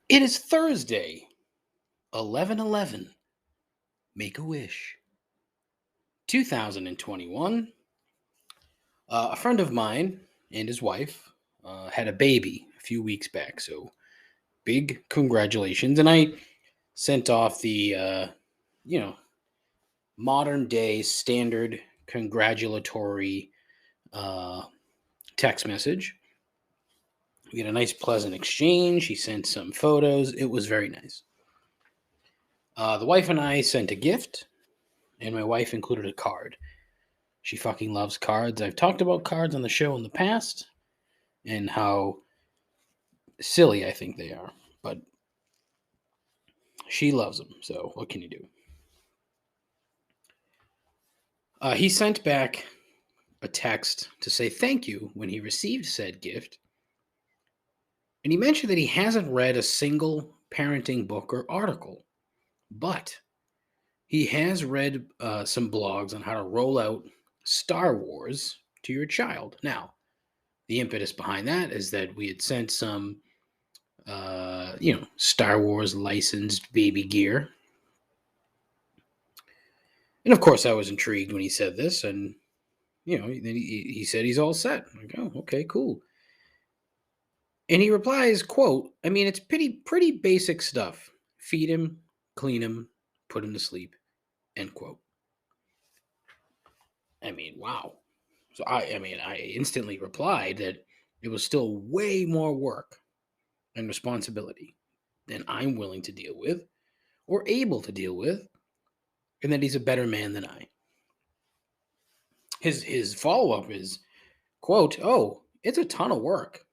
It is Thursday, 11/11. Make a wish. 2021. A friend of mine and his wife had a baby a few weeks back. So big congratulations. And I sent off the, you know, modern day standard congratulatory uh, text message. We had a nice, pleasant exchange. He sent some photos. It was very nice. The wife and I sent a gift, and my wife included a card. She fucking loves cards. I've talked about cards on the show in the past and how silly I think they are, but she loves them. So what can you do? He sent back a text to say thank you when he received said gift, and he mentioned that he hasn't read a single parenting book or article, but he has read some blogs on how to roll out Star Wars to your child. Now, the impetus behind that is that we had sent some Star Wars licensed baby gear. And of course, I was intrigued when he said this, and then he said he's all set. I'm like, oh, okay, cool. And he replies, "quote I mean, it's pretty basic stuff. Feed him, clean him, put him to sleep." End quote. I mean, wow. So I instantly replied that it was still way more work and responsibility than I'm willing to deal with or able to deal with, and that he's a better man than I. His follow-up is, quote, "Oh, it's a ton of work,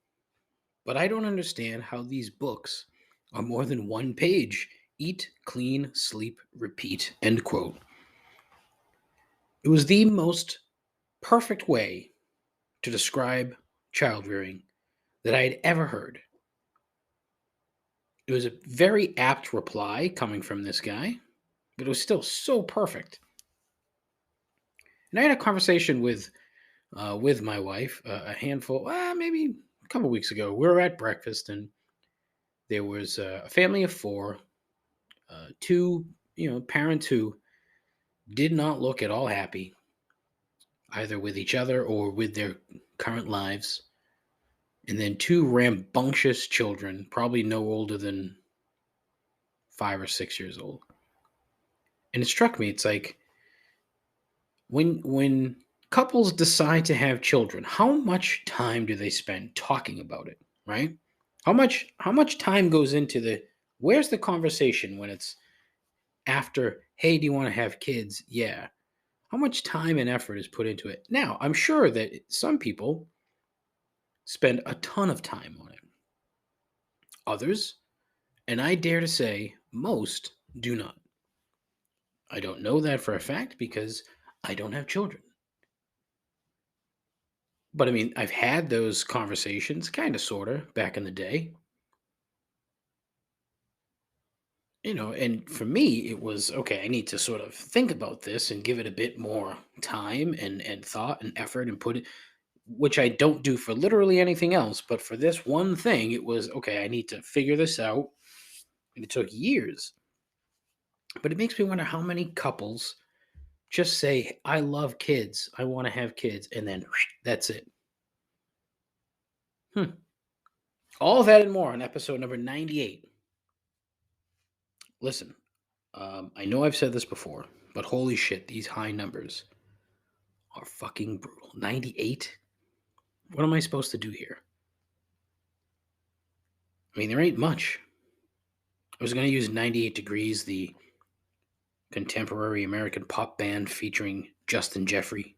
but I don't understand how these books are more than one page. Eat, clean, sleep, repeat." End quote. It was the most perfect way to describe child rearing that I had ever heard. It was a very apt reply coming from this guy, but it was still so perfect. And I had a conversation with my wife a handful, maybe a couple weeks ago. We were at breakfast, and there was a family of four, two parents who did not look at all happy, either with each other or with their current lives, and then two rambunctious children, probably no older than 5 or 6 years old. And it struck me, it's like when couples decide to have children, how much time do they spend talking about it, right? How much time goes into the where's the conversation when it's after, "Hey, do you want to have kids?" Yeah. How much time and effort is put into it? Now, I'm sure that some people spend a ton of time on it. Others, and I dare to say most, do not. I don't know that for a fact because I don't have children. But I mean, I've had those conversations, kind of, sort of, back in the day. And for me, it was okay. I need to sort of think about this and give it a bit more time and thought and effort and put it, which I don't do for literally anything else. But for this one thing, it was okay. I need to figure this out. And it took years. But it makes me wonder how many couples just say, "I love kids. I want to have kids." And then that's it. Hmm. All of that and more on episode number 98. Listen, I know I've said this before, but holy shit, these high numbers are fucking brutal. 98? What am I supposed to do here? I mean, there ain't much. I was going to use 98 Degrees, the contemporary American pop band featuring Justin Jeffrey.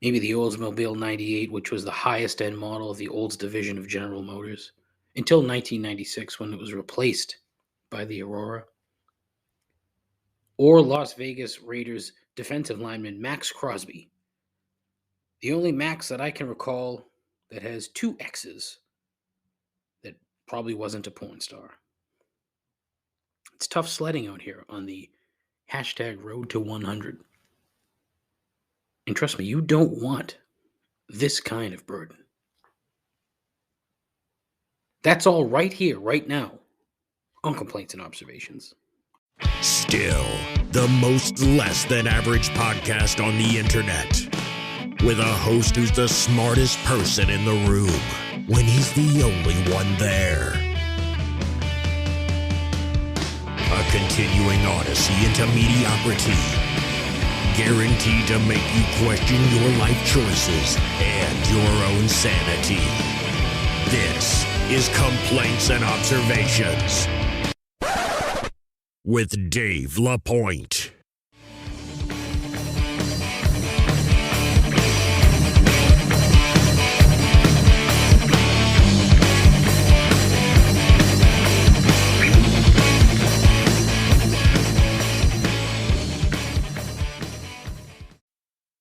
Maybe the Oldsmobile 98, which was the highest end model of the Olds division of General Motors, until 1996 when it was replaced by the Aurora. Or Las Vegas Raiders defensive lineman Max Crosby. The only Max that I can recall that has two X's that probably wasn't a porn star. It's tough sledding out here on the hashtag road to 100. And trust me, you don't want this kind of burden. That's all right here, right now, on Complaints and Observations. Still, the most less than average podcast on the internet. With a host who's the smartest person in the room when he's the only one there. A continuing odyssey into mediocrity. Guaranteed to make you question your life choices and your own sanity. This is Complaints and Observations with Dave LaPointe.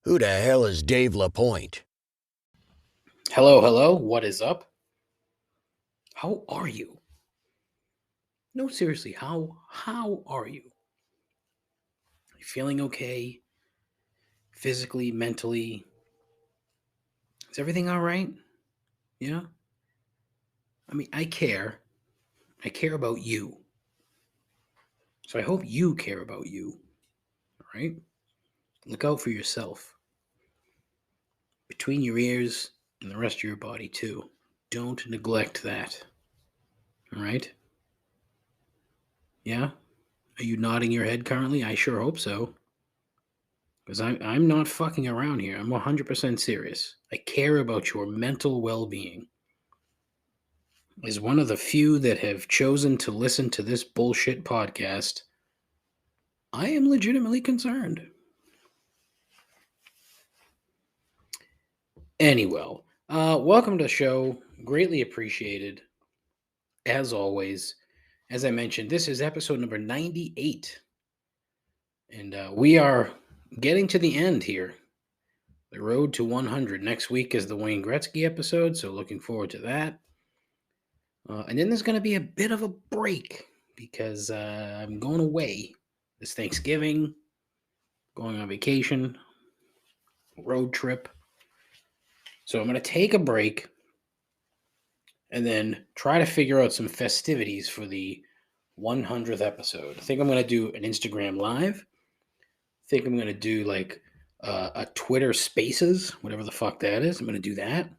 Who the hell is Dave LaPointe? Hello, what is up? How are you? No, seriously, how are you? Are you feeling okay? Physically, mentally? Is everything all right? Yeah? I mean, I care. I care about you. So I hope you care about you. All right? Look out for yourself. Between your ears and the rest of your body, too. Don't neglect that. All right? Yeah? Are you nodding your head currently? I sure hope so. Because I'm not fucking around here. I'm 100% serious. I care about your mental well-being. As one of the few that have chosen to listen to this bullshit podcast, I am legitimately concerned. Anyway, welcome to the show. Greatly appreciated. As always, as I mentioned, this is episode number 98. And we are getting to the end here. The road to 100. Next week is the Wayne Gretzky episode, so looking forward to that. And then there's going to be a bit of a break because I'm going away this Thanksgiving, going on vacation, road trip. So I'm going to take a break and then try to figure out some festivities for the 100th episode. I think I'm going to do an Instagram Live. I think I'm going to do like a Twitter Spaces, whatever the fuck that is. I'm going to do that.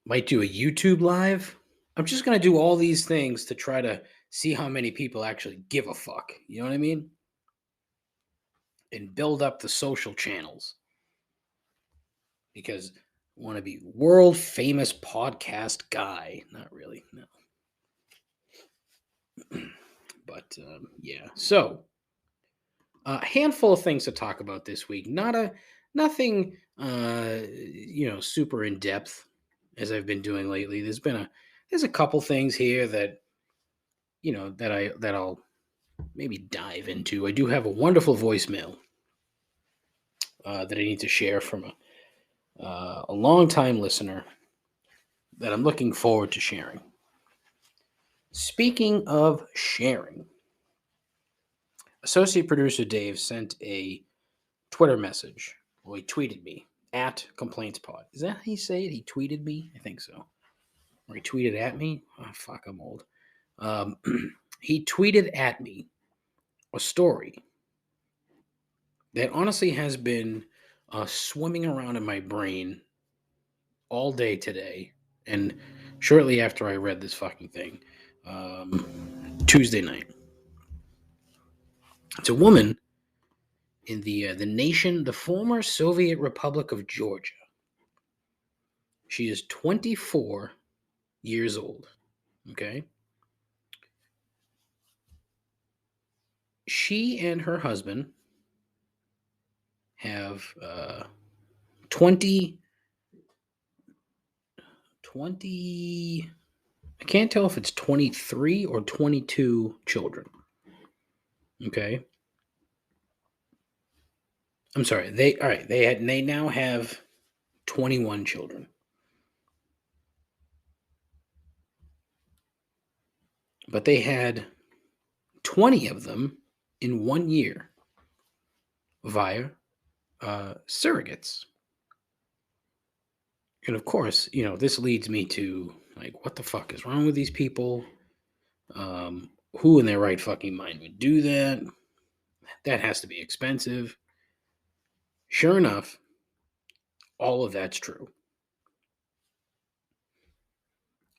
Might do a YouTube Live. I'm just going to do all these things to try to see how many people actually give a fuck. You know what I mean? And build up the social channels. Because I want to be world famous podcast guy. Not really, no. But yeah. So a handful of things to talk about this week. Nothing super in depth as I've been doing lately. There's a couple things here that that I'll maybe dive into. I do have a wonderful voicemail that I need to share from a long-time listener that I'm looking forward to sharing. Speaking of sharing, associate producer Dave sent a Twitter message. Well, he tweeted me at ComplaintsPod. Is that how you say it? He tweeted me? I think so. Or he tweeted at me? Oh, fuck, I'm old. He tweeted at me a story that honestly has been swimming around in my brain all day today. And shortly after I read this fucking thing, Tuesday night. It's a woman in the former Soviet Republic of Georgia. She is 24 years old. Okay. She and her husband have 20, I can't tell if it's 23 or 22 children. Okay. I'm sorry. They now have 21 children. But they had 20 of them in 1 year via surrogates. And of course, this leads me to Like, what the fuck is wrong with these people? Who in their right fucking mind would do that? That has to be expensive. Sure enough, all of that's true.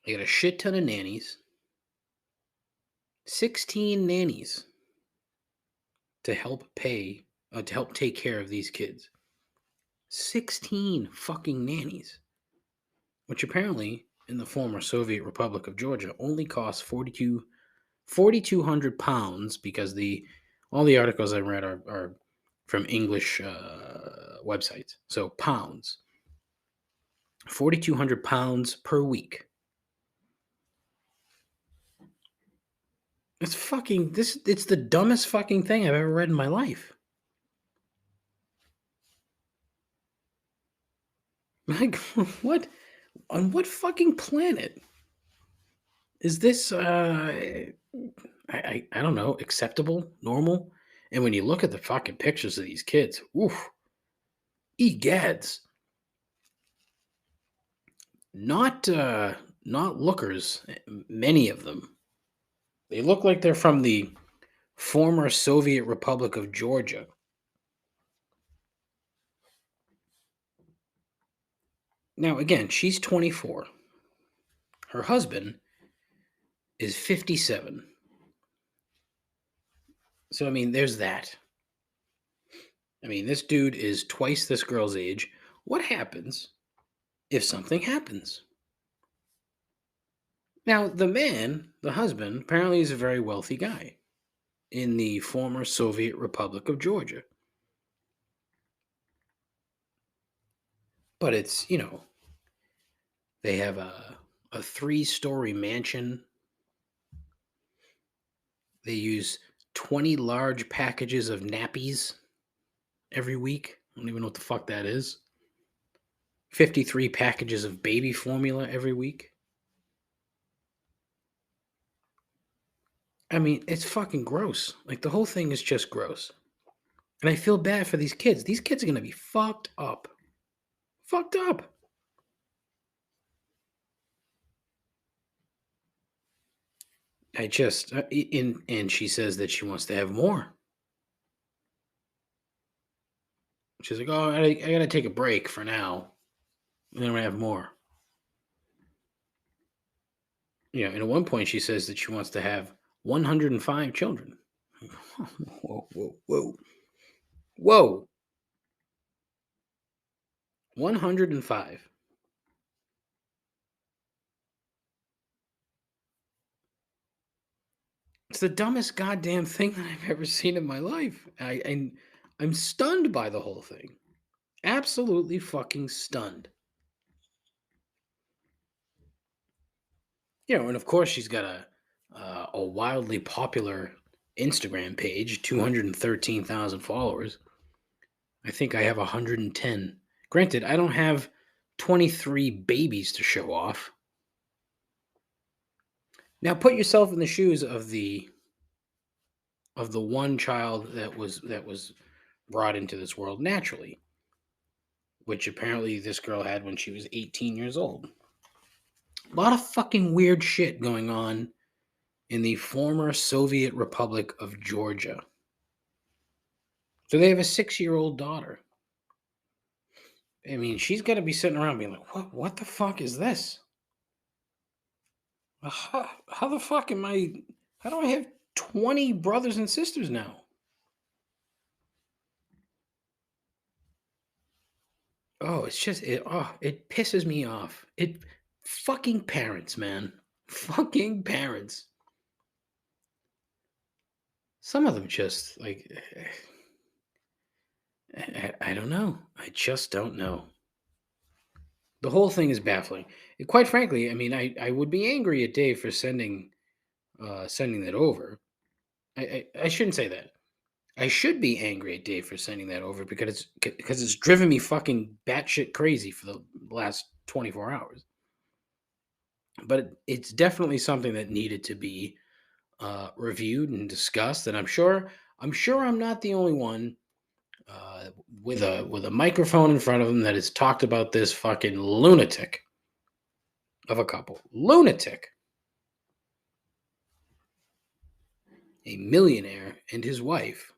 I got a shit ton of nannies. 16 nannies to help take care of these kids. 16 fucking nannies. Which apparently, in the former Soviet Republic of Georgia, only costs 4,200 pounds, because all the articles I read are from English websites. So pounds. 4,200 pounds per week. It's the dumbest fucking thing I've ever read in my life. Like, what? On what fucking planet is this, I don't know, acceptable, normal? And when you look at the fucking pictures of these kids, oof, egads. Not lookers, many of them. They look like they're from the former Soviet Republic of Georgia. Now, again, she's 24. Her husband is 57. So, I mean, there's that. I mean, this dude is twice this girl's age. What happens if something happens? Now, the man, the husband, apparently is a very wealthy guy in the former Soviet Republic of Georgia. But it's, they have a 3-story mansion. They use 20 large packages of nappies every week. I don't even know what the fuck that is. 53 packages of baby formula every week. I mean, it's fucking gross. Like, the whole thing is just gross. And I feel bad for these kids. These kids are going to be fucked up. Fucked up. And she says that she wants to have more. She's like, oh, I got to take a break for now. And then we have more. And at one point she says that she wants to have 105 children. Whoa. 105. It's the dumbest goddamn thing that I've ever seen in my life. I'm stunned by the whole thing. Absolutely fucking stunned. And of course she's got a wildly popular Instagram page, 213,000 followers. I think I have 110. Granted, I don't have 23 babies to show off. Now put yourself in the shoes of the one child that was brought into this world naturally, which apparently this girl had when she was 18 years old. A lot of fucking weird shit going on in the former Soviet Republic of Georgia. So they have a 6-year-old daughter. I mean, she's got to be sitting around being like, what the fuck is this? How the fuck how do I have 20 brothers and sisters now? Oh, it's just, it pisses me off. Fucking parents, man. Fucking parents. Some of them just, like, I don't know. I just don't know. The whole thing is baffling. And quite frankly, I mean, I would be angry at Dave for sending that over. I shouldn't say that. I should be angry at Dave for sending that over because it's driven me fucking batshit crazy for the last 24 hours. But it's definitely something that needed to be reviewed and discussed, and I'm sure I'm not the only one with a microphone in front of him that has talked about this fucking lunatic of a couple. Lunatic. A millionaire and his wife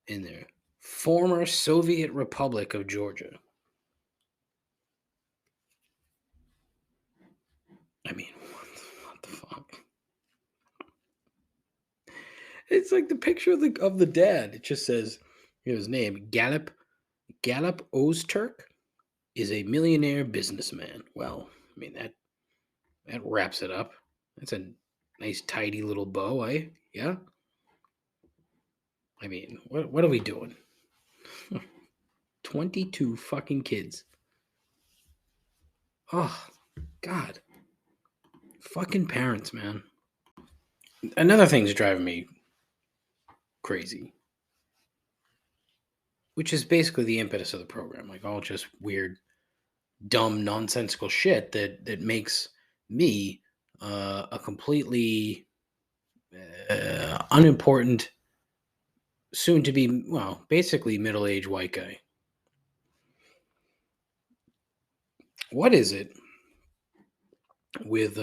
in their former Soviet Republic of Georgia. I mean, what the fuck? It's like the picture of the dad. It just says, his name, Gallup Ozturk, is a millionaire businessman. Well, I mean that wraps it up. That's a nice tidy little bow, eh? Yeah. I mean, what are we doing? 22 fucking kids. Oh, God. Fucking parents, man. Another thing's driving me crazy, which is basically the impetus of the program. Like all just weird, dumb, nonsensical shit that makes me a completely unimportant, soon to be, well, basically middle-aged white guy. What is it with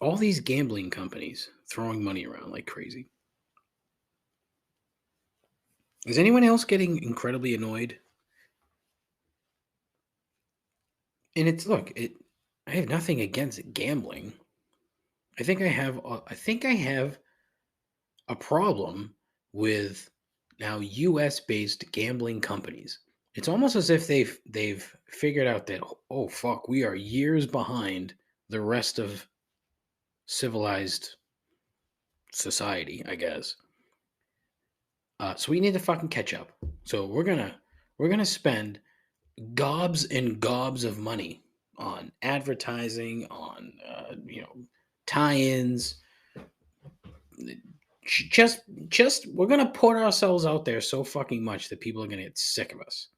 all these gambling companies throwing money around like crazy? Is anyone else getting incredibly annoyed? And it's look, I have nothing against gambling. I think I have a problem with now US based gambling companies. It's almost as if they've figured out that, oh fuck, we are years behind the rest of civilized society, I guess. So we need to fucking catch up. So we're gonna spend gobs and gobs of money on advertising, on tie-ins. Just we're gonna put ourselves out there so fucking much that people are gonna get sick of us.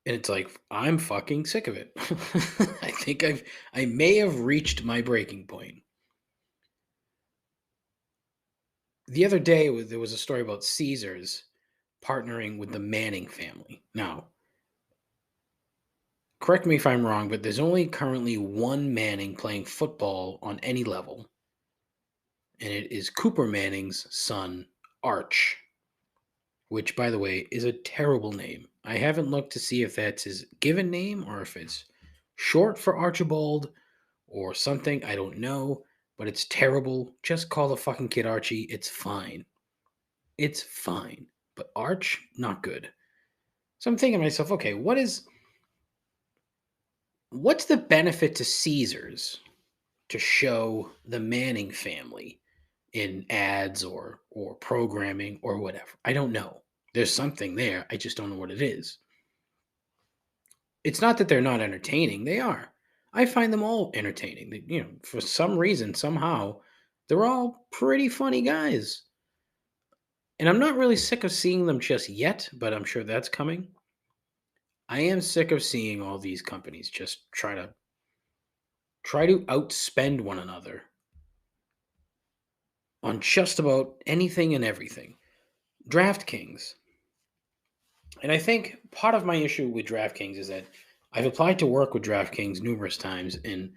And it's like, I'm fucking sick of it. I think I may have reached my breaking point. The other day, there was a story about Caesars partnering with the Manning family. Now, correct me if I'm wrong, but there's only currently one Manning playing football on any level, and it is Cooper Manning's son, Arch, which, by the way, is a terrible name. I haven't looked to see if that's his given name or if it's short for Archibald or something. I don't know, but it's terrible. Just call the fucking kid Archie. It's fine. It's fine. But Arch, not good. So I'm thinking to myself, okay, what's the benefit to Caesars to show the Manning family in ads or programming or whatever? I don't know. There's something there. I just don't know what it is. It's not that they're not entertaining. They are. I find them all entertaining. For some reason, somehow, they're all pretty funny guys. And I'm not really sick of seeing them just yet, but I'm sure that's coming. I am sick of seeing all these companies just try to outspend one another on just about anything and everything. DraftKings. And I think part of my issue with DraftKings is that I've applied to work with DraftKings numerous times, and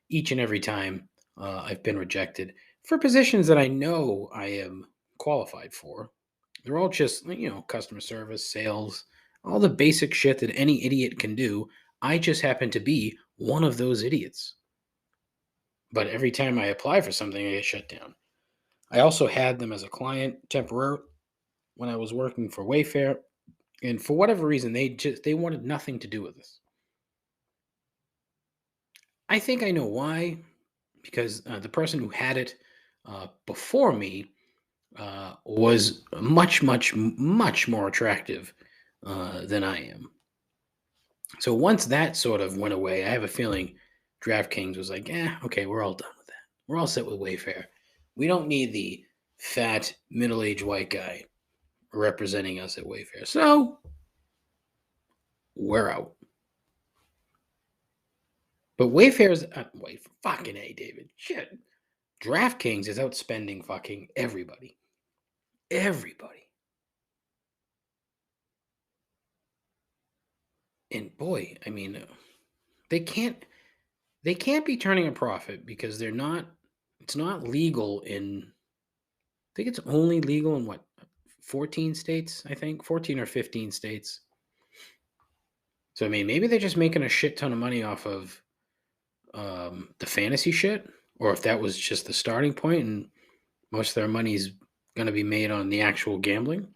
each and every time I've been rejected for positions that I know I am qualified for. They're all just, customer service, sales, all the basic shit that any idiot can do. I just happen to be one of those idiots. But every time I apply for something, I get shut down. I also had them as a client temporarily when I was working for Wayfair, and for whatever reason, they wanted nothing to do with this. I think I know why, because the person who had it before me was much, much, much more attractive than I am. So once that sort of went away, I have a feeling DraftKings was like, okay, we're all done with that. We're all set with Wayfair. We don't need the fat, middle-aged white guy representing us at Wayfair. So we're out. But Wayfair's fucking A, David. Shit. DraftKings is outspending fucking everybody. Everybody. And boy, I mean, they can't they can't be turning a profit because they're not. It's not legal in. I think it's only legal in what 14 states. I think 14 or 15 states. So I mean, maybe they're just making a shit ton of money off of the fantasy shit, or if that was just the starting point, and most of their money's going to be made on the actual gambling.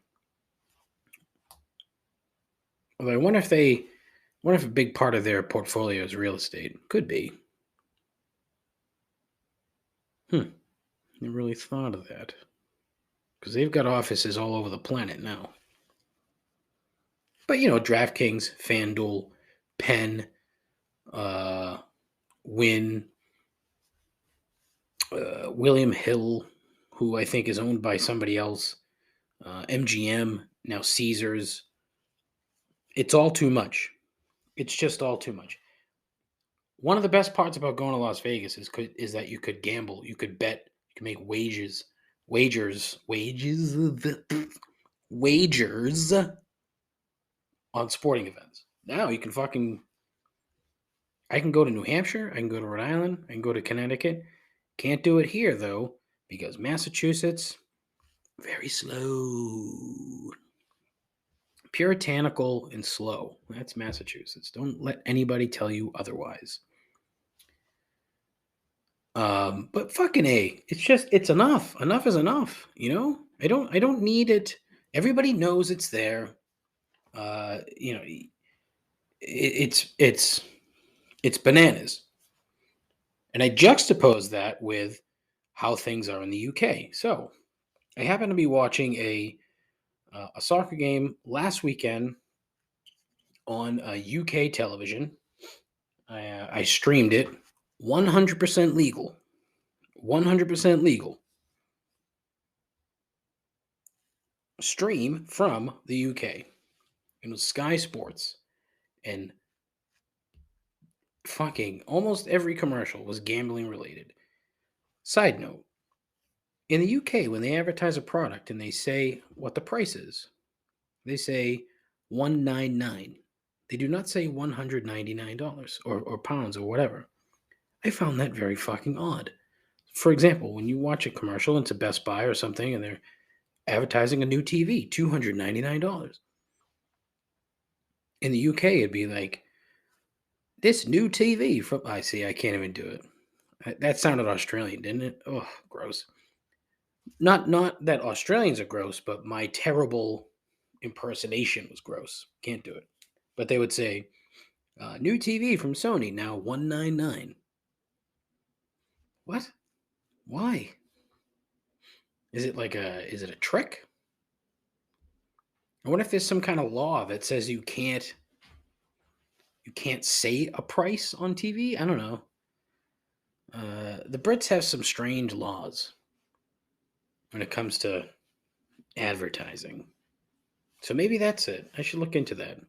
Although I wonder if a big part of their portfolio is real estate. Could be. Never really thought of that because they've got offices all over the planet now. But DraftKings, FanDuel, Penn, uh, Win, William Hill, who I think is owned by somebody else, MGM, now Caesars. It's all too much. It's just all too much. One of the best parts about going to Las Vegas is that you could gamble, you could bet, you can make wagers on sporting events. Now you can I can go to New Hampshire, I can go to Rhode Island, I can go to Connecticut. Can't do it here though because Massachusetts very slow. Puritanical and slow. That's Massachusetts. Don't let anybody tell you otherwise. But fucking A, it's enough. Enough is enough. I don't need it. Everybody knows it's there. It's bananas. And I juxtapose that with how things are in the UK. So I happen to be watching a soccer game last weekend on UK television. I streamed it, 100% legal. 100% legal. Stream from the UK. It was Sky Sports. And fucking almost every commercial was gambling related. Side note, in the UK, when they advertise a product and they say what the price is, they say $199. They do not say $199 or pounds or whatever. I found that very fucking odd. For example, when you watch a commercial, it's a Best Buy or something, and they're advertising a new TV, $299. In the UK, it'd be like, this new TV from. I see, I can't even do it. That sounded Australian, didn't it? Oh, gross. Not that Australians are gross, but my terrible impersonation was gross. Can't do it. But they would say, new TV from Sony, now $199. What? Why? Is it a trick? I wonder if there's some kind of law that says you can't say a price on TV. I don't know. The Brits have some strange laws when it comes to advertising. So maybe that's it. I should look into that.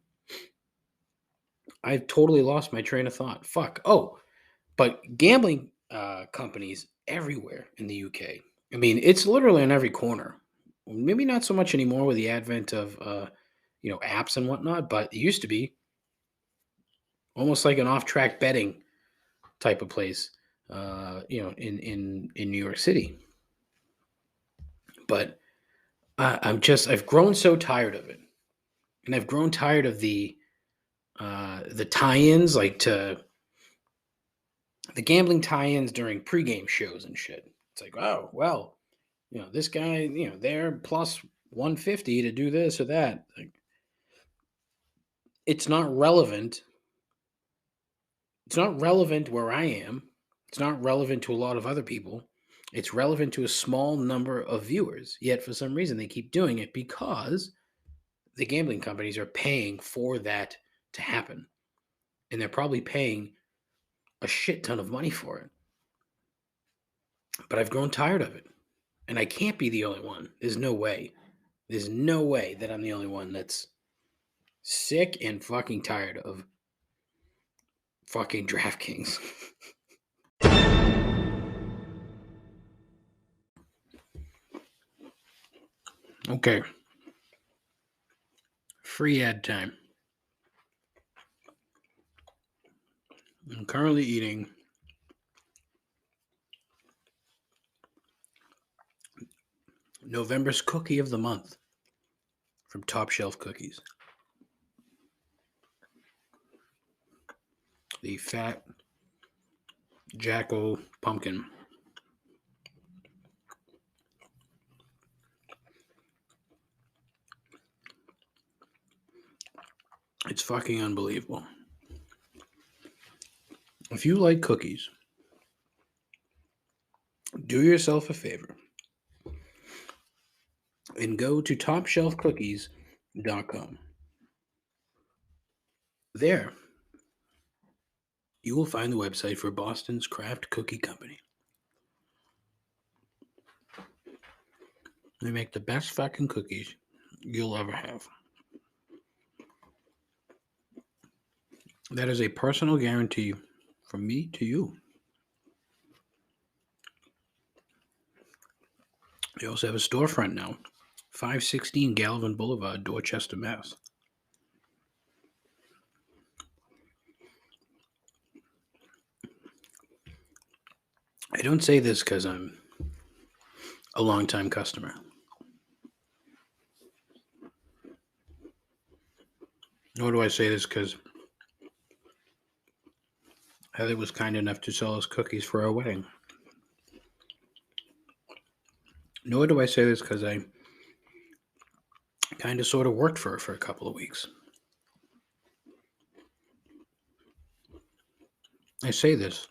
I've totally lost my train of thought. Fuck. Oh, but gambling companies everywhere in the UK. I mean, it's literally on every corner. Maybe not so much anymore with the advent of apps and whatnot, but it used to be almost like an off-track betting type of place. In New York City. But I've grown so tired of it, and I've grown tired of the tie-ins, like to the gambling tie-ins during pregame shows and shit. It's like, oh well, this guy, they're plus 150 to do this or that. Like, it's not relevant. It's not relevant where I am. It's not relevant to a lot of other people. It's relevant to a small number of viewers. Yet for some reason they keep doing it because the gambling companies are paying for that to happen. And they're probably paying a shit ton of money for it. But I've grown tired of it. And I can't be the only one. There's no way. There's no way that I'm the only one that's sick and fucking tired of fucking DraftKings. Okay. Free ad time. I'm currently eating November's cookie of the month from Top Shelf Cookies. The Fat Jackal Pumpkin. It's fucking unbelievable. If you like cookies, do yourself a favor and go to topshelfcookies.com. There, you will find the website for Boston's Craft Cookie Company. They make the best fucking cookies you'll ever have. That is a personal guarantee from me to you. They also have a storefront now, 516 Galvin Boulevard, Dorchester, Mass. I don't say this because I'm a longtime customer. Nor do I say this because Heather was kind enough to sell us cookies for our wedding. Nor do I say this because I kind of sort of worked for her for a couple of weeks. I say this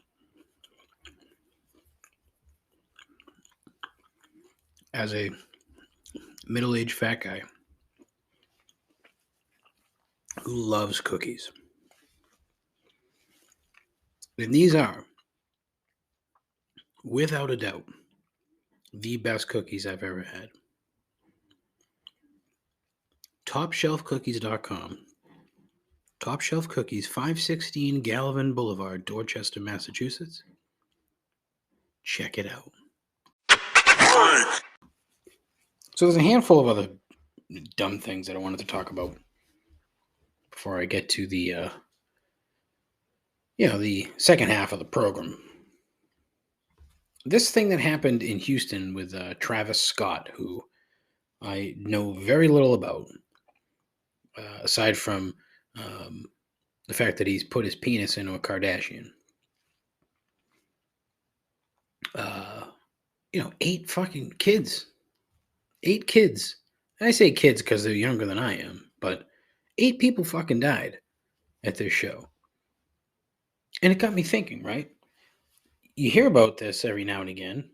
as a middle-aged fat guy who loves cookies. And these are, without a doubt, the best cookies I've ever had. TopShelfCookies.com. Top Shelf Cookies, 516 Galvin Boulevard, Dorchester, Massachusetts. Check it out. So there's a handful of other dumb things that I wanted to talk about before I get to the second half of the program. This thing that happened in Houston with Travis Scott, who I know very little about, aside from the fact that he's put his penis into a Kardashian. 8 fucking kids. 8 kids. And I say kids because they're younger than I am, but 8 people fucking died at this show. And it got me thinking, right? You hear about this every now and again,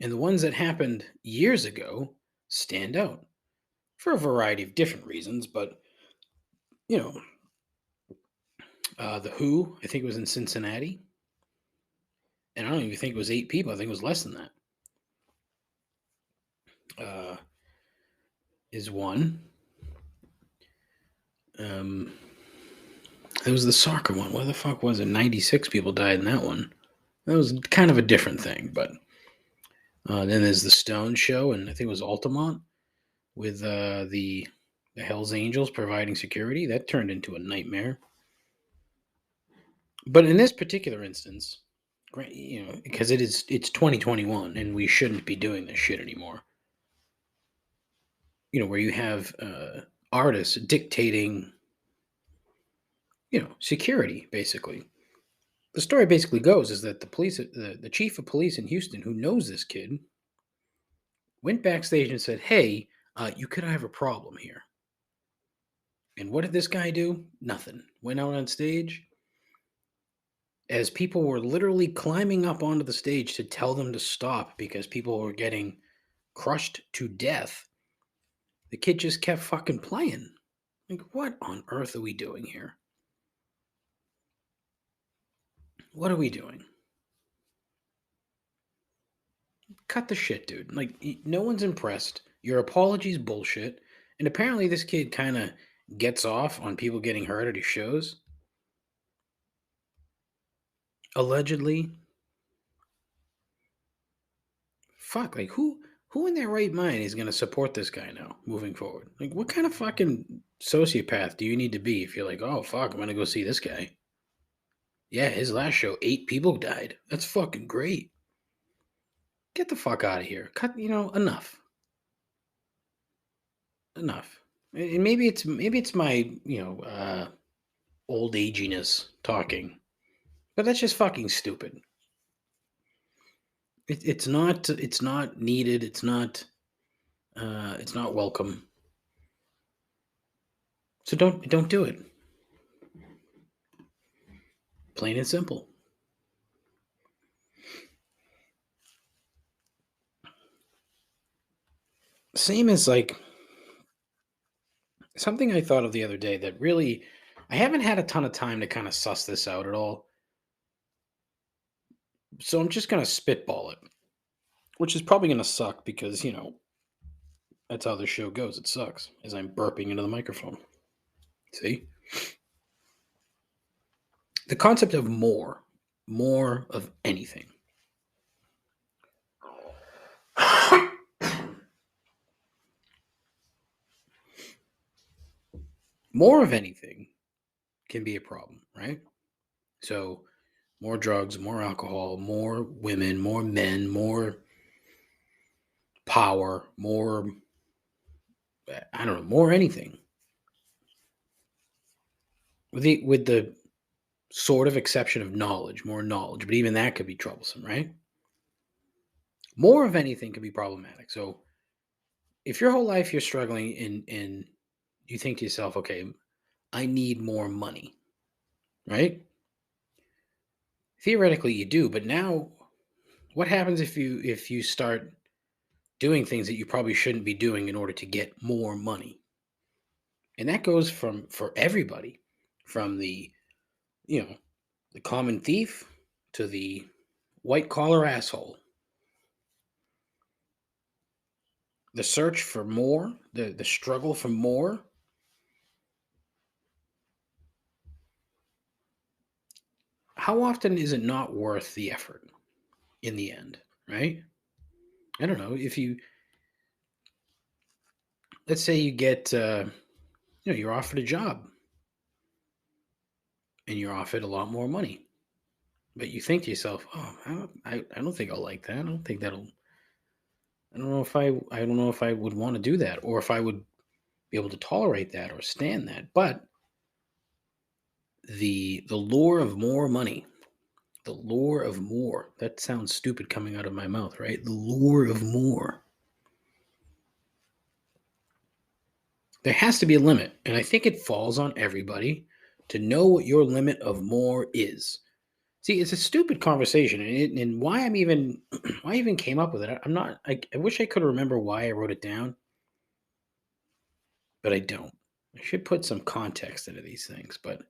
and the ones that happened years ago stand out for a variety of different reasons, but, The Who, I think it was in Cincinnati, and I don't even think it was 8 people. I think it was less than that. Is one. There was the soccer one. What the fuck was it? 96 people died in that one. That was kind of a different thing, but then there's the Stone show, and I think it was Altamont with the Hells Angels providing security. That turned into a nightmare. But in this particular instance, because it's 2021 and we shouldn't be doing this shit anymore. Where you have artists dictating, security, basically. The story basically goes is that the chief of police in Houston, who knows this kid, went backstage and said, hey, you could have a problem here. And what did this guy do? Nothing. Went out on stage. As people were literally climbing up onto the stage to tell them to stop because people were getting crushed to death, the kid just kept fucking playing. Like, what on earth are we doing here? What are we doing? Cut the shit, dude. Like, no one's impressed. Your apology's bullshit. And apparently this kid kind of gets off on people getting hurt at his shows. Allegedly. Fuck, like, who in their right mind is going to support this guy now, moving forward? Like, what kind of fucking sociopath do you need to be if you're like, oh, fuck, I'm going to go see this guy? Yeah, his last show, 8 people died. That's fucking great. Get the fuck out of here. Cut, enough. Enough. And maybe it's my, old aginess talking. But that's just fucking stupid. It's not needed. It's not welcome. So don't do it. Plain and simple. Same as like something I thought of the other day that really I haven't had a ton of time to kind of suss this out at all. So I'm just gonna spitball it, which is probably gonna suck because that's how the show goes. It sucks as I'm burping into the microphone. See? The concept of more of anything. More of anything can be a problem, right? So, more drugs, more alcohol, more women, more men, more power, more, I don't know, more anything. With the sort of exception of knowledge, more knowledge, but even that could be troublesome, right? More of anything could be problematic. So, if your whole life you're struggling and you think to yourself, okay, I need more money, right? Theoretically you do, but now what happens if you start doing things that you probably shouldn't be doing in order to get more money? And that goes for everybody, from you know, the common thief to the white collar asshole. The search for more, the struggle for more. How often is it not worth the effort in the end, right? I don't know. If you, let's say you get, you're offered a job and you're offered a lot more money, but you think to yourself, oh, I don't think I'll like that. I don't think that'll, I don't know if I would want to do that or if I would be able to tolerate that or stand that. But the lure of more money, the lure of more, that sounds stupid coming out of my mouth, right? The lure of more. There has to be a limit. And I think it falls on everybody to know what your limit of more is. See, it's a stupid conversation, and why I'm even why I even came up with it. I'm not. I wish I could remember why I wrote it down, but I don't. I should put some context into these things. But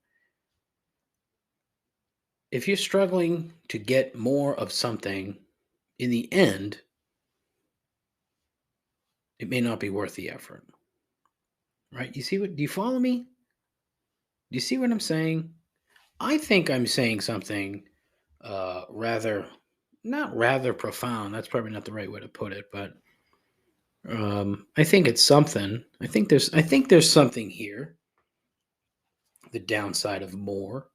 if you're struggling to get more of something, in the end, it may not be worth the effort. Right? You see what? Do you follow me? Do you see what I'm saying? I think I'm saying something rather, not rather profound. That's probably not the right way to put it, but I think it's something. I think there's something here. The downside of more,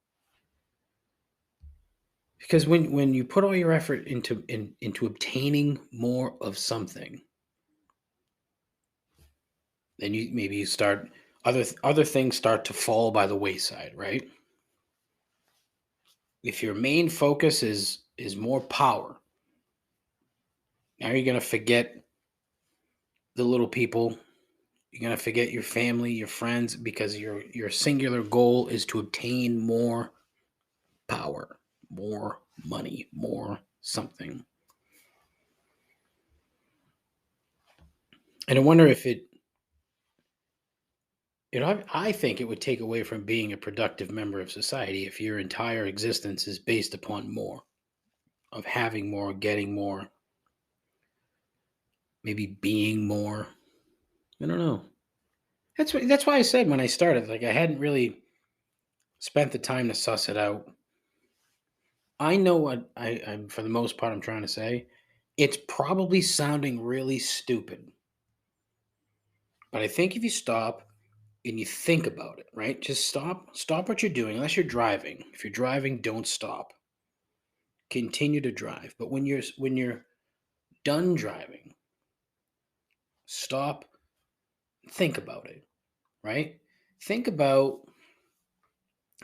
because when you put all your effort into obtaining more of something, then you start other things start to fall by the wayside, right? If your main focus is more power, now you're gonna forget the little people. You're gonna forget your family, your friends, because your singular goal is to obtain more power, more money, more something. And I wonder if I think it would take away from being a productive member of society if your entire existence is based upon more, of having more, getting more, maybe being more. I don't know. That's why I said when I started, like I hadn't really spent the time to suss it out. I know what I'm for the most part I'm trying to say. It's probably sounding really stupid, but I think if you stop and you think about it, right? Just stop what you're doing, unless you're driving. If you're driving, don't stop. Continue to drive. But when you're done driving, stop, think about it, right? Think about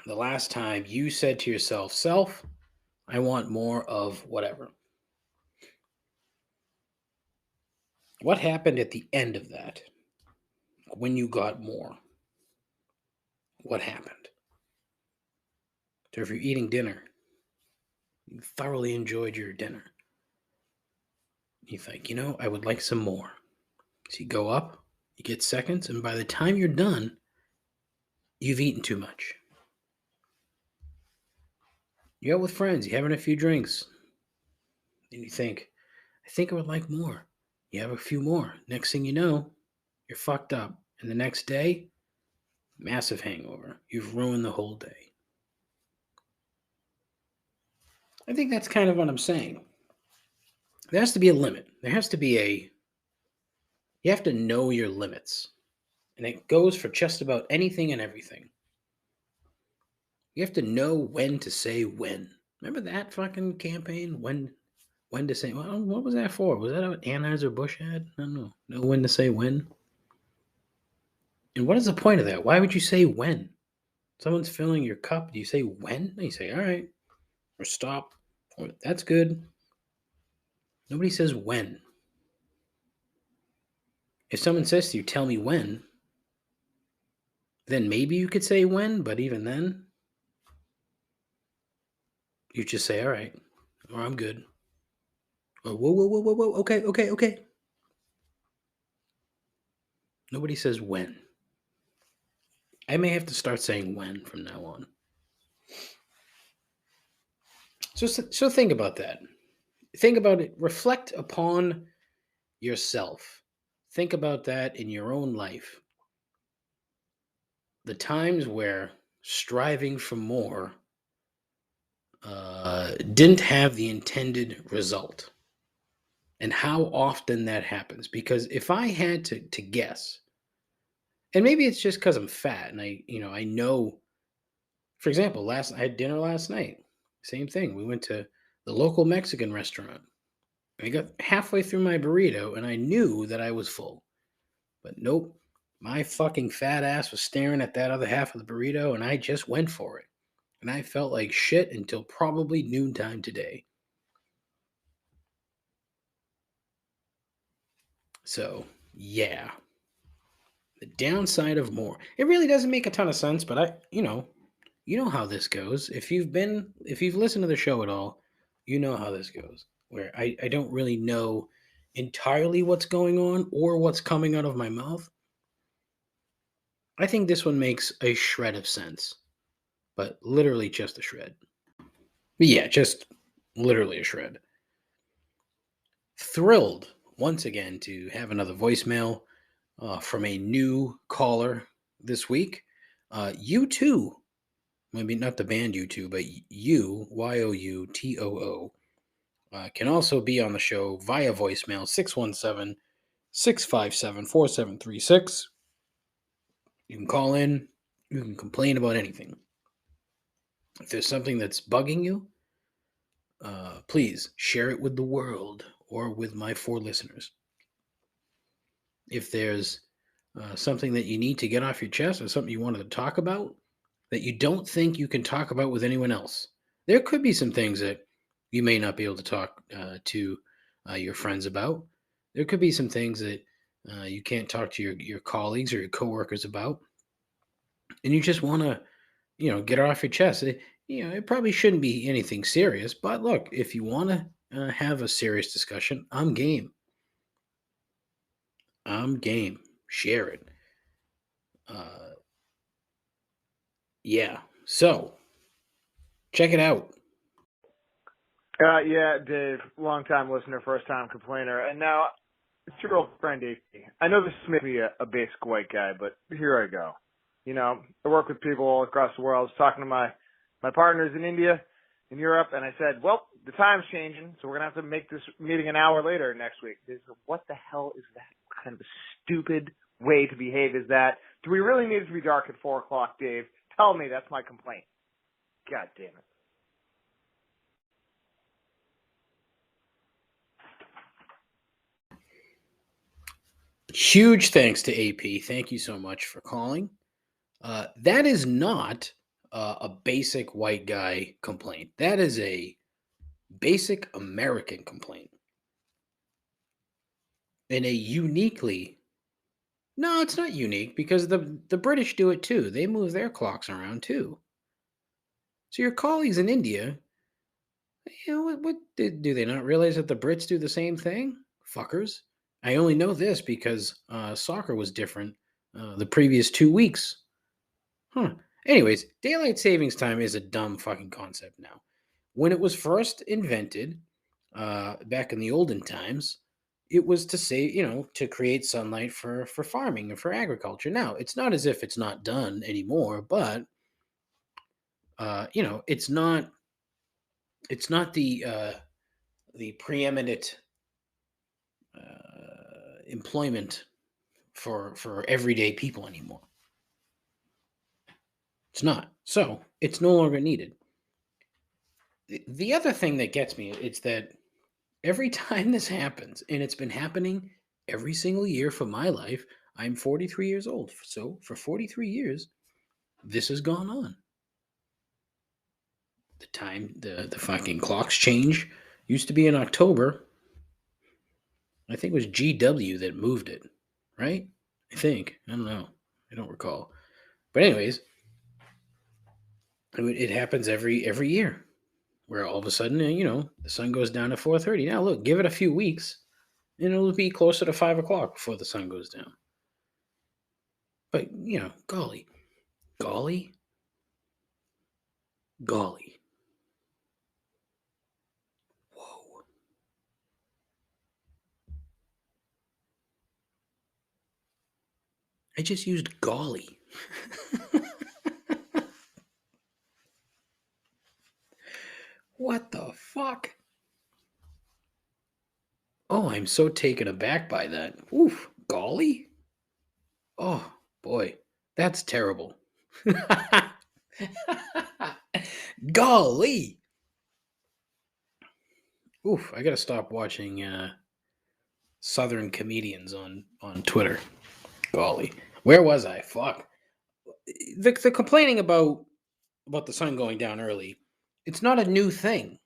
the last time you said to yourself, self, I want more of whatever. What happened at the end of that when you got more? What happened? So if you're eating dinner, you thoroughly enjoyed your dinner. You think, I would like some more. So you go up, you get seconds, and by the time you're done, you've eaten too much. You're out with friends, you're having a few drinks, and you think, I think I would like more. You have a few more. Next thing you know, you're fucked up. And the next day, massive hangover. You've ruined the whole day. I think that's kind of what I'm saying. There has to be a limit. There has to be you have to know your limits. And it goes for just about anything and everything. You have to know when to say when. Remember that fucking campaign? When to say, well, what was that for? Was that what Anheuser-Busch had? I don't know. Know when to say when? And what is the point of that? Why would you say when? Someone's filling your cup. Do you say when? You say, all right, or stop, or that's good. Nobody says when. If someone says to you, tell me when, then maybe you could say when, but even then, you just say, all right, or I'm good. Or whoa, okay. Nobody says when. I may have to start saying when from now on. So think about that. Think about it. Reflect upon yourself. Think about that in your own life. The times where striving for more didn't have the intended result, and how often that happens. Because if I had to guess, and maybe it's just because I'm fat, and I know. For example, I had dinner last night. Same thing. We went to the local Mexican restaurant. I got halfway through my burrito, and I knew that I was full. But nope, my fucking fat ass was staring at that other half of the burrito, and I just went for it. And I felt like shit until probably noontime today. So, yeah. The downside of more. It really doesn't make a ton of sense, but you know how this goes. If you've listened to the show at all, you know how this goes. Where I don't really know entirely what's going on or what's coming out of my mouth. I think this one makes a shred of sense, but literally just a shred. But yeah, just literally a shred. Thrilled once again to have another voicemail from a new caller this week. U2, maybe not the band U2, but Youtoo, can also be on the show via voicemail 617-657-4736. You can call in. You can complain about anything. If there's something that's bugging you, please share it with the world or with my 4 listeners. If there's something that you need to get off your chest or something you wanted to talk about that you don't think you can talk about with anyone else, there could be some things that you may not be able to talk to your friends about. There could be some things that you can't talk to your colleagues or your coworkers about, and you just want to, get it off your chest. It probably shouldn't be anything serious, but look, if you want to have a serious discussion, I'm game. Share it. Yeah. So check it out. Yeah, Dave, long-time listener, first-time complainer, and now it's your old friend AP. I know this makes me a basic white guy, but here I go. I work with people all across the world. I was talking to my partners in India, in Europe, and I said, well, the time's changing, so we're going to have to make this meeting an hour later next week. They said, what the hell is that? What kind of a stupid way to behave is that? Do we really need it to be dark at 4 o'clock, Dave? Tell me that's my complaint. God damn it. Huge thanks to AP. Thank you so much for calling. That is not a basic white guy complaint. That is a basic American complaint. And a uniquely, no, it's not unique because the British do it too. They move their clocks around too. So your colleagues in India, what do they not realize that the Brits do the same thing? Fuckers. I only know this because soccer was different the previous 2 weeks. Huh. Anyways, daylight savings time is a dumb fucking concept now. When it was first invented, back in the olden times, it was to say, to create sunlight for farming and for agriculture. Now, it's not as if it's not done anymore, but it's not the preeminent employment for everyday people anymore. It's not. So it's no longer needed. The other thing that gets me is that every time this happens, and it's been happening every single year for my life, I'm 43 years old. So for 43 years, this has gone on. The fucking clocks change. Used to be in October. I think it was GW that moved it, right? I think. I don't know. I don't recall. But anyways, it happens every year, where all of a sudden, the sun goes down at 4:30. Now look, give it a few weeks, and it'll be closer to 5 o'clock before the sun goes down. But golly. Whoa. I just used golly. What the fuck? Oh, I'm so taken aback by that. Oof, golly? Oh, boy, that's terrible. Golly! Oof, I gotta stop watching Southern comedians on Twitter. Golly. Where was I? Fuck. The complaining about the sun going down early, it's not a new thing.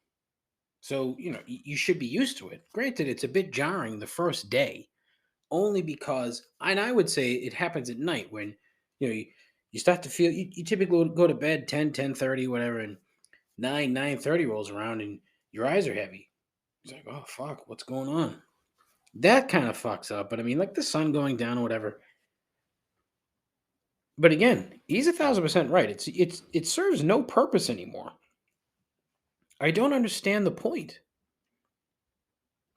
So, you should be used to it. Granted, it's a bit jarring the first day, only because, and I would say it happens at night when, you start to feel, you typically go to bed 10:30, whatever, and 9:30 rolls around and your eyes are heavy. It's like, oh, fuck, what's going on? That kind of fucks up. But I mean, like the sun going down or whatever. But again, he's 1,000% right. It serves no purpose anymore. I don't understand the point.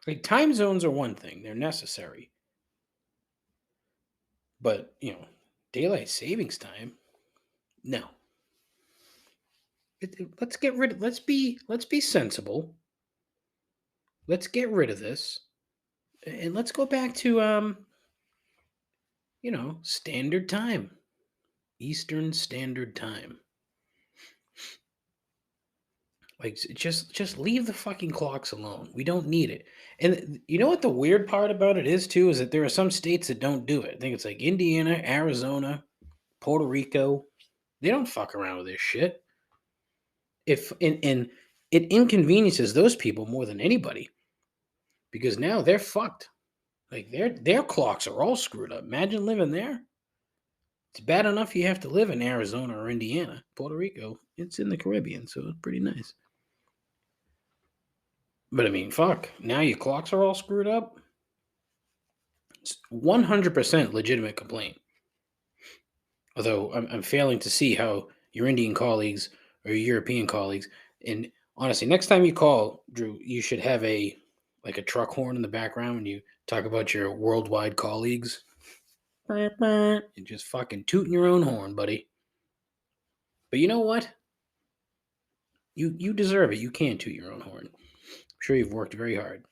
Like, time zones are one thing; they're necessary. But daylight savings time, no. Let's get rid of. Let's be sensible. Let's get rid of this, and let's go back to standard time, Eastern Standard Time. Like, just leave the fucking clocks alone. We don't need it. And you know what the weird part about it is too, is that there are some states that don't do it. I think it's like Indiana, Arizona, Puerto Rico. They don't fuck around with this shit. And it inconveniences those people more than anybody, because now they're fucked. Like, their clocks are all screwed up. Imagine living there. It's bad enough you have to live in Arizona or Indiana. Puerto Rico, it's in the Caribbean, so it's pretty nice. But I mean, fuck. Now your clocks are all screwed up. It's 100% legitimate complaint. Although I'm failing to see how your Indian colleagues or your European colleagues, and honestly, next time you call, Drew, you should have a truck horn in the background when you talk about your worldwide colleagues. You're just fucking tooting your own horn, buddy. But you know what? You deserve it. You can toot your own horn. I'm sure you've worked very hard.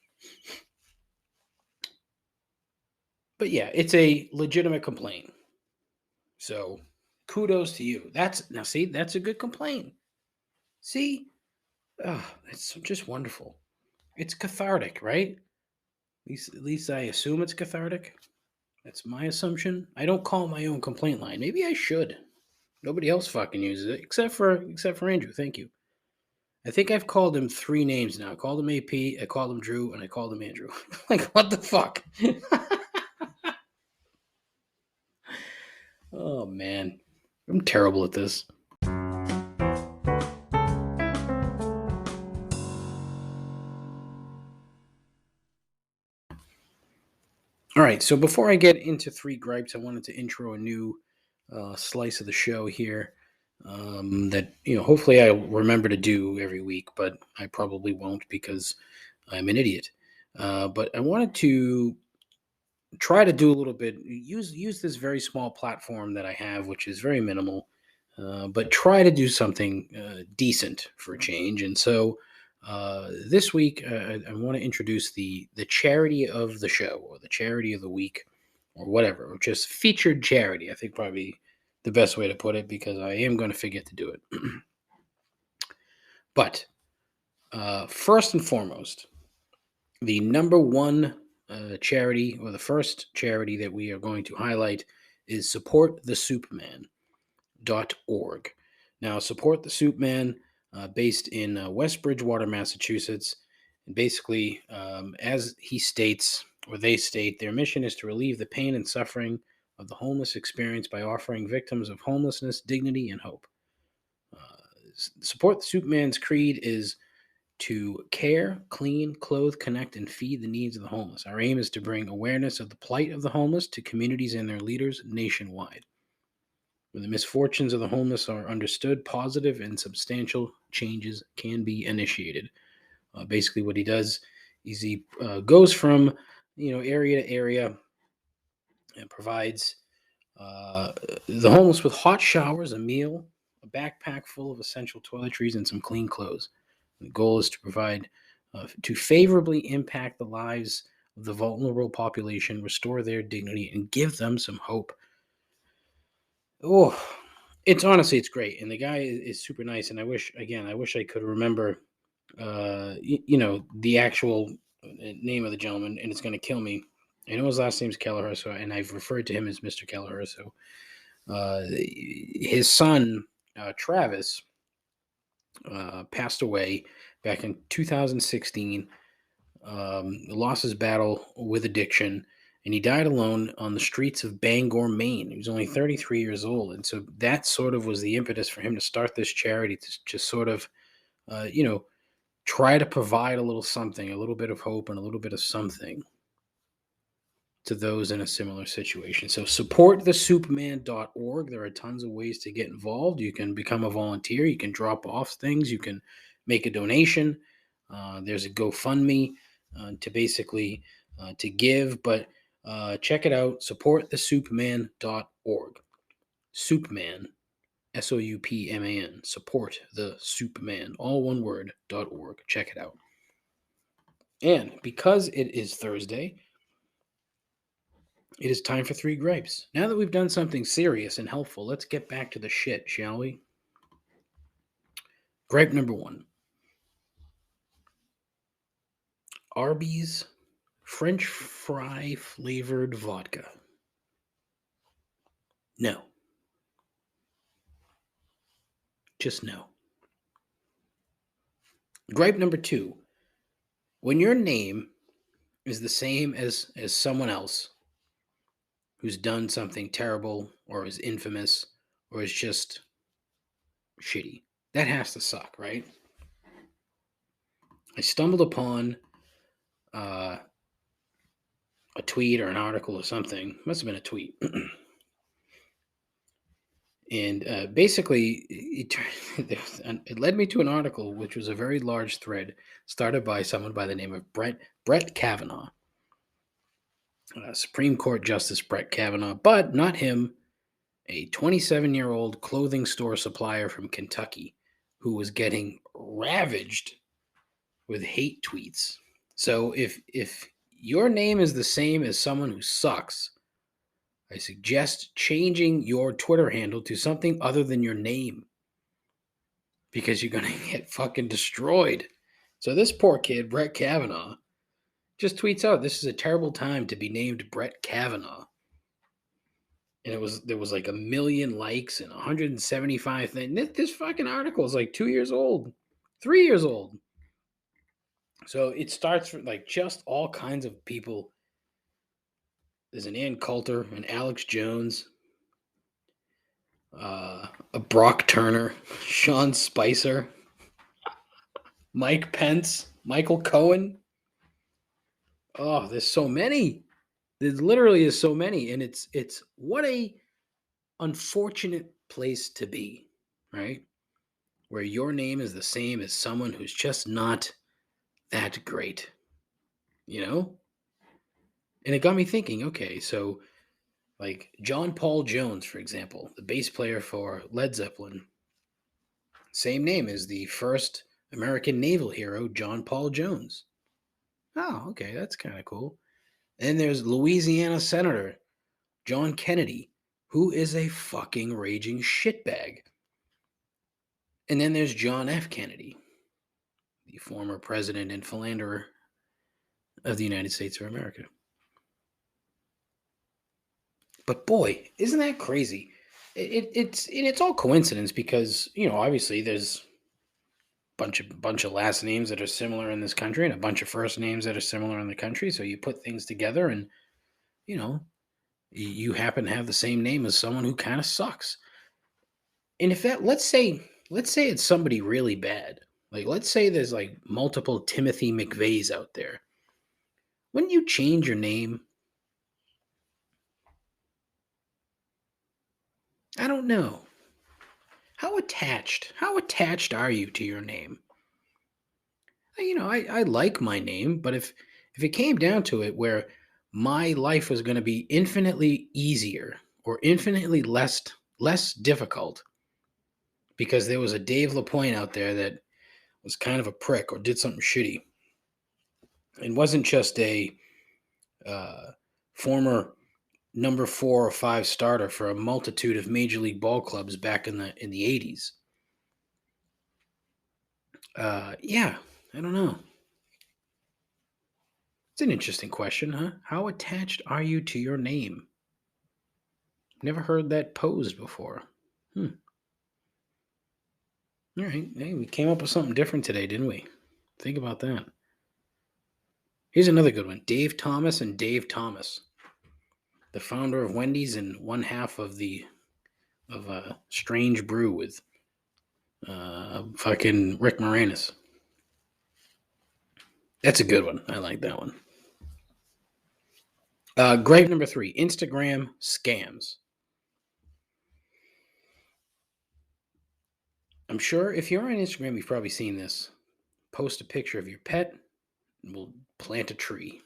But yeah, it's a legitimate complaint. So kudos to you. That's a good complaint. See, it's just wonderful. It's cathartic, right? At least I assume it's cathartic. That's my assumption. I don't call my own complaint line. Maybe I should. Nobody else fucking uses it except for Andrew. Thank you. I think I've called him 3 names now. I called him AP, I called him Drew, and I called him Andrew. Like, what the fuck? Oh, man. I'm terrible at this. All right, so before I get into 3 gripes, I wanted to intro a new slice of the show here that, hopefully I remember to do every week, but I probably won't because I'm an idiot. But I wanted to try to do a little bit, use this very small platform that I have, which is very minimal, but try to do something decent for a change. And so this week, I want to introduce the charity of the show, or the charity of the week, or whatever, or just featured charity. I think probably the best way to put it, because I am going to forget to do it. But first and foremost, the number one charity, or the first charity that we are going to highlight, is supportthesoupman.org. Now, Support the Soup Man, based in West Bridgewater, Massachusetts. And basically, as he states, or they state, their mission is to relieve the pain and suffering of the homeless experience by offering victims of homelessness dignity and hope. Support the Soup Man's creed is to care, clean, clothe, connect, and feed the needs of the homeless. Our aim is to bring awareness of the plight of the homeless to communities and their leaders nationwide. When the misfortunes of the homeless are understood, positive and substantial changes can be initiated. Basically, what he does is he goes from area to area and provides the homeless with hot showers, a meal, a backpack full of essential toiletries, and some clean clothes. The goal is to provide to favorably impact the lives of the vulnerable population, restore their dignity, and give them some hope. Oh, it's great, and the guy is super nice. And I wish I could remember, the actual name of the gentleman, and it's going to kill me. I know his last name's Kelleher, and I've referred to him as Mr. Kelleher. So, his son Travis passed away back in 2016. Lost his battle with addiction, and he died alone on the streets of Bangor, Maine. He was only 33 years old, and so that sort of was the impetus for him to start this charity, to just sort of, try to provide a little something, a little bit of hope, and a little bit of something to those in a similar situation. So supportthesoupman.org. There are tons of ways to get involved. You can become a volunteer. You can drop off things. You can make a donation. There's a GoFundMe to basically to give. But check it out, supportthesoupman.org. Soupman, SOUPMAN. Support the Soupman, all one word, .org. Check it out. And because it is Thursday, it is time for 3 gripes. Now that we've done something serious and helpful, let's get back to the shit, shall we? Gripe number 1. Arby's French fry flavored vodka. No. Just no. Gripe number 2. When your name is the same as someone else who's done something terrible, or is infamous, or is just shitty, that has to suck, right? I stumbled upon a tweet or an article or something. Must have been a tweet. And basically, it led me to an article, which was a very large thread started by someone by the name of Brett Kavanaugh. Supreme Court Justice Brett Kavanaugh, but not him, a 27-year-old clothing store supplier from Kentucky who was getting ravaged with hate tweets. So if your name is the same as someone who sucks, I suggest changing your Twitter handle to something other than your name because you're going to get fucking destroyed. So this poor kid, Brett Kavanaugh, just tweets out, "This is a terrible time to be named Brett Kavanaugh." And there was like 1 million likes and 175 things. This fucking article is like 2 years old, 3 years old. So it starts with like just all kinds of people. There's an Ann Coulter, an Alex Jones, a Brock Turner, Sean Spicer, Mike Pence, Michael Cohen. Oh, there's so many. There literally is so many, and it's what a unfortunate place to be, right? Where your name is the same as someone who's just not that great, you know? And it got me thinking, okay, so like John Paul Jones, for example, the bass player for Led Zeppelin, same name as the first American naval hero, John Paul Jones. Oh, okay, that's kind of cool. And there's Louisiana Senator John Kennedy, who is a fucking raging shitbag. And then there's John F. Kennedy, the former president and philanderer of the United States of America. But boy, isn't that crazy? It's all coincidence because, you know, obviously there's bunch of last names that are similar in this country and a bunch of first names that are similar in the country. So you put things together and, you know, you happen to have the same name as someone who kind of sucks. And if that, let's say it's somebody really bad. Like, let's say there's like multiple Timothy McVeighs out there. Wouldn't you change your name? I don't know. How attached are you to your name? You know, I like my name, but if it came down to it where my life was going to be infinitely easier or infinitely less difficult because there was a Dave Lapointe out there that was kind of a prick or did something shitty and wasn't just a former number 4 or 5 starter for a multitude of major league ball clubs back in the 80s. Yeah, I don't know. It's an interesting question, huh? How attached are you to your name? Never heard that posed before. All right. Hey, we came up with something different today, didn't we? Think about that. Here's another good one. Dave Thomas and Dave Thomas, the founder of Wendy's and one half of Strange Brew with fucking Rick Moranis. That's a good one. I like that one. Gripe number 3, Instagram scams. I'm sure if you're on Instagram, you've probably seen this. Post a picture of your pet, and we'll plant a tree.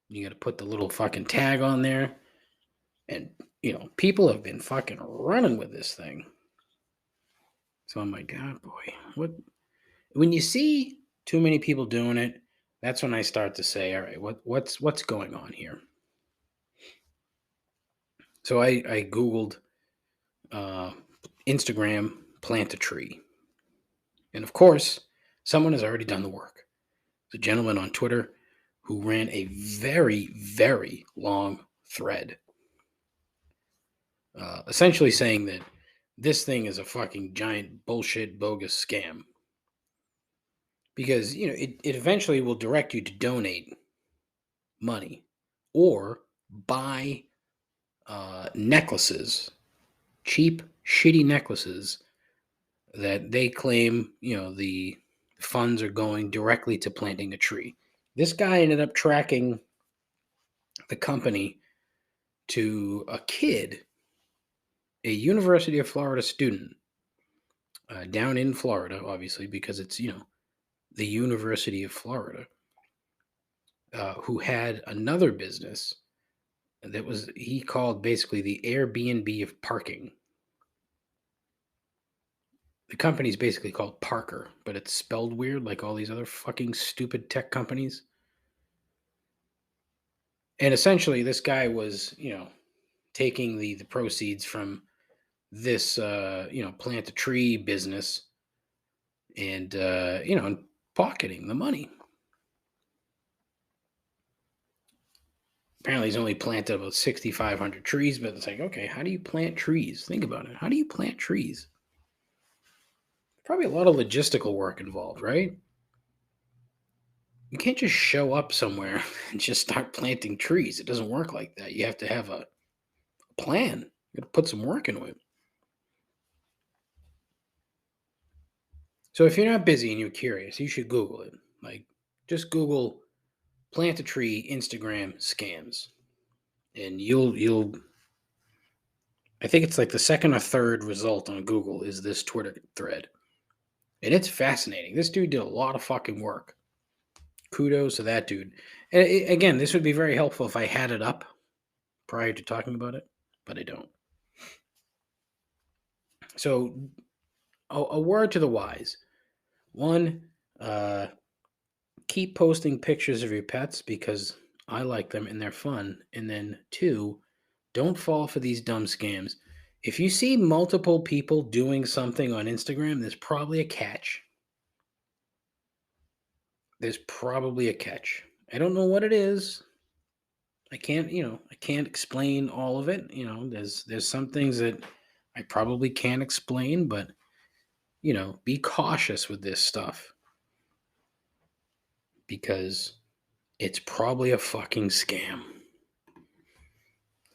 You got to put the little fucking tag on there. And, you know, people have been fucking running with this thing. So I'm like, God, boy, what? When you see too many people doing it, that's when I start to say, all right, what's going on here? So I Googled Instagram plant a tree. And of course, someone has already done the work. It's a gentleman on Twitter who ran a very, very long thread. Essentially saying that this thing is a fucking giant bullshit bogus scam. Because, you know, it eventually will direct you to donate money or buy necklaces, cheap, shitty necklaces that they claim, you know, the funds are going directly to planting a tree. This guy ended up tracking the company to a kid, a University of Florida student, down in Florida, obviously, because it's, you know, the University of Florida, who had another business that was, he called basically the Airbnb of parking. The company's basically called Parker, but it's spelled weird like all these other fucking stupid tech companies. And essentially, this guy was, you know, taking the proceeds from this, plant a tree business and, and pocketing the money. Apparently he's only planted about 6,500 trees, but it's like, okay, how do you plant trees? Think about it. How do you plant trees? Probably a lot of logistical work involved, right? You can't just show up somewhere and just start planting trees. It doesn't work like that. You have to have a plan. You got to put some work into it. So if you're not busy and you're curious, you should Google it. Like, just Google plant a tree Instagram scams, and you'll. I think it's like the second or third result on Google is this Twitter thread, and it's fascinating. This dude did a lot of fucking work. Kudos to that dude. And again, this would be very helpful if I had it up prior to talking about it, but I don't. So, a word to the wise. One, keep posting pictures of your pets because I like them and they're fun. And then two, don't fall for these dumb scams. If you see multiple people doing something on Instagram, there's probably a catch. There's probably a catch. I don't know what it is. I can't explain all of it. There's some things that I probably can't explain, but be cautious with this stuff because it's probably a fucking scam.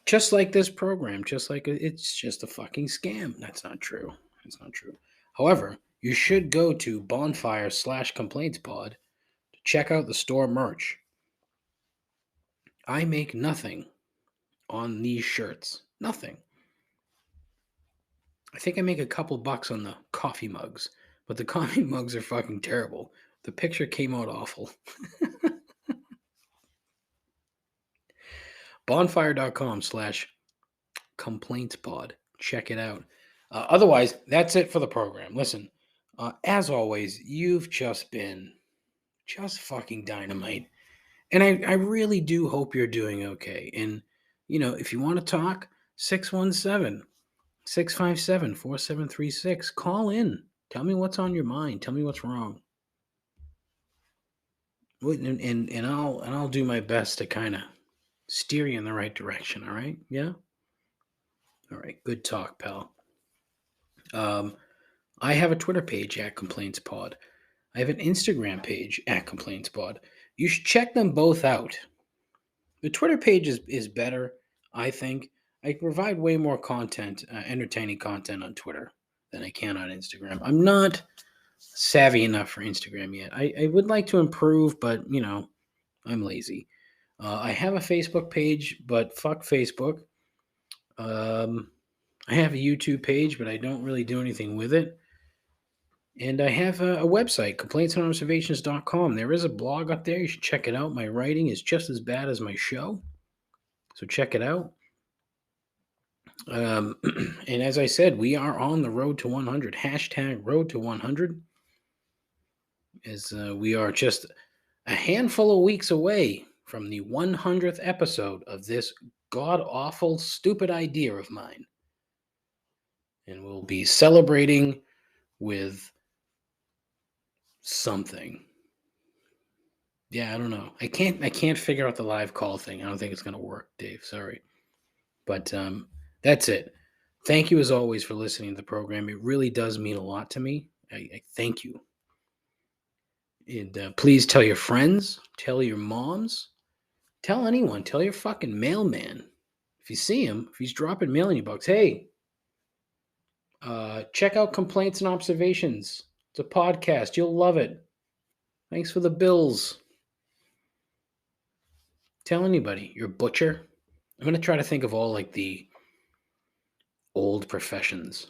Just like this program, it's just a fucking scam. That's not true. It's not true. However, you should go to bonfire/complaintspod to check out the store merch. I make nothing on these shirts. Nothing. I think I make a couple bucks on the coffee mugs, but the coffee mugs are fucking terrible. The picture came out awful. Bonfire.com/complaintspod. Check it out. Otherwise, that's it for the program. Listen, as always, you've just been just fucking dynamite. And I really do hope you're doing okay. And, if you want to talk, 617-657-4736. Call in. Tell me what's on your mind. Tell me what's wrong. And I'll do my best to kind of steer you in the right direction. All right? Yeah? All right. Good talk, pal. I have a Twitter page at ComplaintsPod. I have an Instagram page at ComplaintsPod. You should check them both out. The Twitter page is better, I think. I provide way more content, entertaining content on Twitter than I can on Instagram. I'm not savvy enough for Instagram yet. I would like to improve, but, I'm lazy. I have a Facebook page, but fuck Facebook. I have a YouTube page, but I don't really do anything with it. And I have a website, complaintsandobservations.com. There is a blog up there. You should check it out. My writing is just as bad as my show. So check it out. And as I said, we are on the road to 100. Hashtag road to 100. As we are just a handful of weeks away from the 100th episode of this god-awful, stupid idea of mine. And we'll be celebrating with something. Yeah, I don't know. I can't figure out the live call thing. I don't think it's going to work, Dave. Sorry. But that's it. Thank you as always for listening to the program. It really does mean a lot to me. I thank you. And please tell your friends, tell your moms, tell anyone, tell your fucking mailman. If you see him, if he's dropping mail in your box, hey, check out Complaints and Observations. It's a podcast. You'll love it. Thanks for the bills. Tell anybody. You're a butcher. I'm going to try to think of all like the old professions.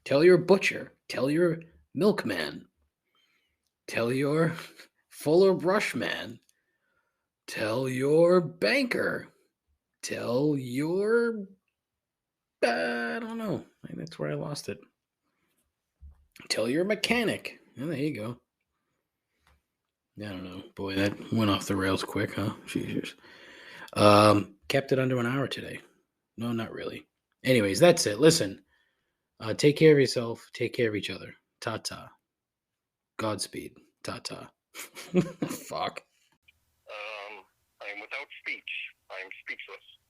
Tell your butcher. Tell your milkman. Tell your fuller brush man. Tell your banker. Tell your... I don't know. That's where I lost it. Tell your mechanic. Oh, there you go. I don't know. Boy, that went off the rails quick, huh? Jesus. Kept it under an hour today. No, not really. Anyways, that's it. Listen, take care of yourself. Take care of each other. Ta-ta. Godspeed. Ta-ta. Fuck. I am without speech. I am speechless.